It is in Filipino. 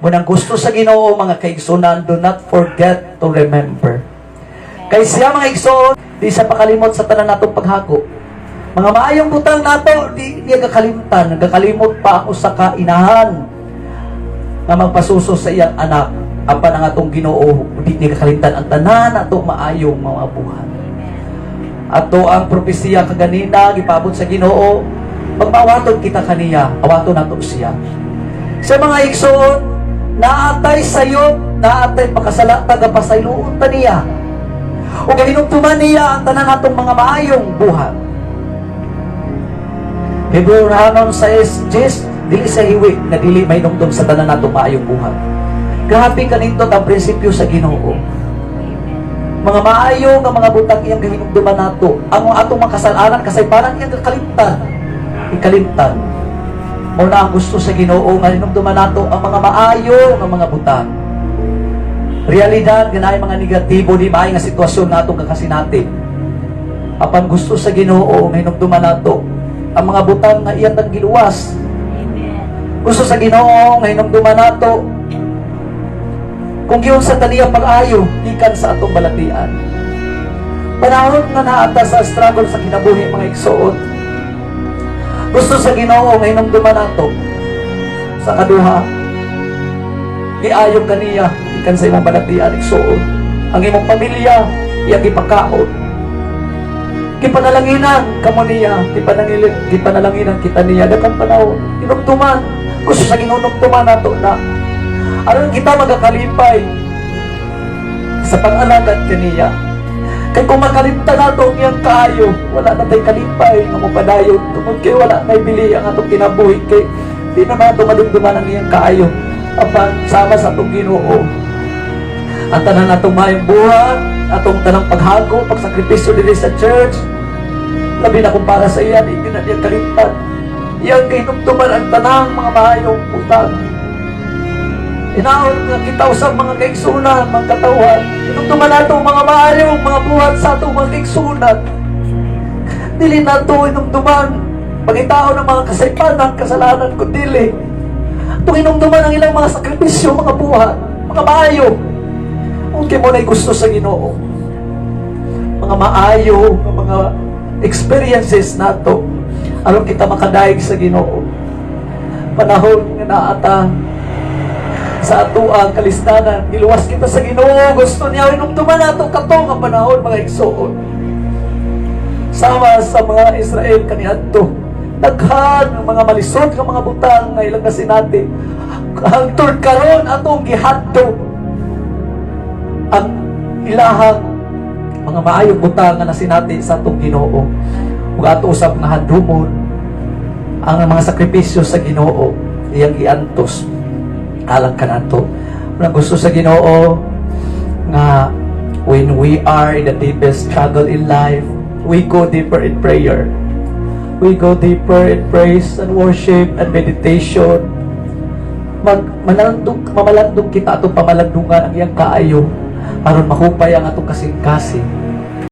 Munang gusto sa Ginoo mga kaigsunan, do not forget to remember. Kay siya mga igsoon, di sa pakalimot sa tanan natong paghako. Mga maayong butang nato, di gakalimtan, nagakalimot pa ako sa kainahan na magpasuso sa iyang anak. Apan ang atong Ginoo, di gakalimtan ang tanan nato maayong mga buhat. Ato ang propesiya kaganina gipabot sa Ginoo, magmawaton kita kaniya, awaton nato siya. Sa mga igsoon, naatay sayo, naatay pakasala tagapasayloon ta niya. O gahinugtuman niya ang tanan natong mga maayong buhat. Hebrahanon 6:10, dili sa hiwig na dili may nungtong sa tanan natong maayong buhat. Grabe kanintot ang prinsipyo sa Ginoo. Mga maayo nga mga butang iyang gahinugtuman nato, ang atong makasalanan kasaypanan iyang kalimtan. Ikalimtan. Muna ang gusto sa Ginoo nga hinugtuman nato ang mga maayo nga mga butang. Realidad ganay mga negatibo di maay nga sitwasyon natong kakasinati. Apan gusto sa Ginoo nga hinugtuman nato ang mga butang nga iyang giluwas. Gusto sa Ginoo nga hinugtuman nato kung giyon sa taniya pag-ayo gikan sa atong balatian. Panahon nga naata sa struggle sa kinabuhi mga igsoon. Gusto sa Ginoo nga hinumduman nato sa kaduha. Giayo kaniya ikan sa imong balatian igsoon. Ang imong pamilya iyang gipakaon. Gipanalanginan kamo niya, gipanalanginan kita niya daghang panahon. Hinumduman gusto sa Ginoo hinumduman nato na aron kita magakalipay sa pag-alagad kaniya. Kay kung makalimtan nato ang iyang kaayo, wala na tayo kalipay nga mapadayon. Tungod kay wala na ibili ang atong kinabuhi. Kay di na nato madumduman ang iyang kaayo. Apan sama sa atong Ginoo. Ang tanan natong mayong buhat, atong tanang paghago, pagsakripisyo dili sa church, labi na kung para sa iya, di na iyang kalimtan. Iyang kainumtuman ang tanang mga mayong utang. Inaon nga kita usab mga kaigsunan, mga katawan. Hinugtuman nato mga maayong mga buhat sa atong mga kaigsunan. Dili nato hinugtuman pagitaon ng mga kasaypanan, kasalanan ko dili. Itong hinugtuman ang ilang mga sakripisyo, mga buhat, mga maayo. Okay mo na'y gusto sa Ginoo. Mga maayo, mga experiences nato. Aron kita makadaig sa Ginoo. Panahon nga naata sa ato ang kalistanan, iluwas kita sa Ginoo. Gusto niya hinumduman nato kato nga panahon mga igsoon. Sama sa mga Israel kaniadto, daghan ang mga malisod nga mga butang nga ilang nasinati. Hangtod karon atong gihadto ang ilahang mga maayong butang nga nasinati sa atong Ginoo. Ug ato usab nga handumon ang mga sakripisyo sa Ginoo iyang giantos alang kanato. Ang gusto sa Ginoo nga when we are in the deepest struggle in life, we go deeper in prayer. We go deeper in praise and worship and meditation. Mamalandog kita atong pamalandungan ang iyang kaayo aron mahupay ang atong kasing-kasing.